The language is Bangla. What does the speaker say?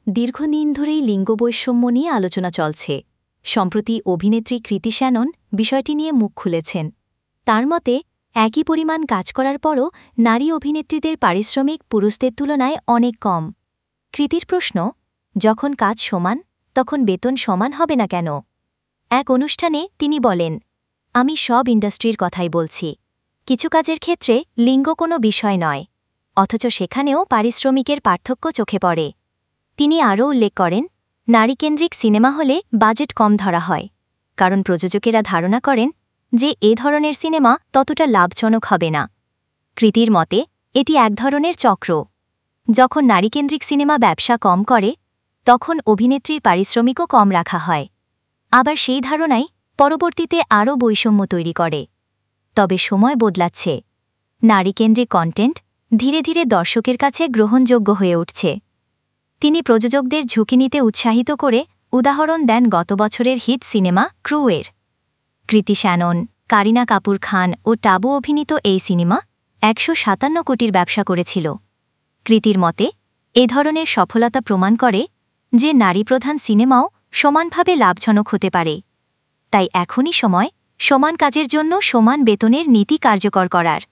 দীর্ঘদিন ধরেই লিঙ্গবৈষম্য নিয়ে আলোচনা চলছে। সম্প্রতি অভিনেত্রী কৃতি শ্যানন বিষয়টি নিয়ে মুখ খুলেছেন। তার মতে, একই পরিমাণ কাজ করার পরও নারী অভিনেত্রীদের পারিশ্রমিক পুরুষদের তুলনায় অনেক কম। কৃতির প্রশ্ন, যখন কাজ সমান, তখন বেতন সমান হবে না কেন? এক অনুষ্ঠানে তিনি বলেন, আমি সব ইন্ডাস্ট্রির কথাই বলছি। কিছু কাজের ক্ষেত্রে লিঙ্গ কোনো বিষয় নয়, অথচ সেখানেও পারিশ্রমিকের পার্থক্য চোখে পড়ে। তিনি আরও উল্লেখ করেন, নারীকেন্দ্রিক সিনেমা হলে বাজেট কম ধরা হয়, কারণ প্রযোজকেরা ধারণা করেন যে এ ধরনের সিনেমা ততটা লাভজনক হবে না। কৃতির মতে, এটি এক ধরনের চক্র। যখন নারীকেন্দ্রিক সিনেমা ব্যবসা কম করে, তখন অভিনেত্রীর পারিশ্রমিকও কম রাখা হয়। আবার সেই ধারণাই পরবর্তীতে আরও বৈষম্য তৈরি করে। তবে সময় বদলাচ্ছে। নারীকেন্দ্রিক কন্টেন্ট ধীরে ধীরে দর্শকের কাছে গ্রহণযোগ্য হয়ে উঠছে। তিনি প্রযোজকদের ঝুঁকি নিতে উৎসাহিত করে উদাহরণ দেন গত বছরের হিট সিনেমা ক্রু-এর। কৃতি শ্যানন, কারিনা কাপুর খান ও টাবু অভিনীত এই সিনেমা ১৫৭ কোটির ব্যবসা করেছিল। কৃতির মতে, এ ধরনের সফলতা প্রমাণ করে যে নারীপ্রধান সিনেমাও সমানভাবে লাভজনক হতে পারে। তাই এখনই সময় সমান কাজের জন্য সমান বেতনের নীতি কার্যকর করার।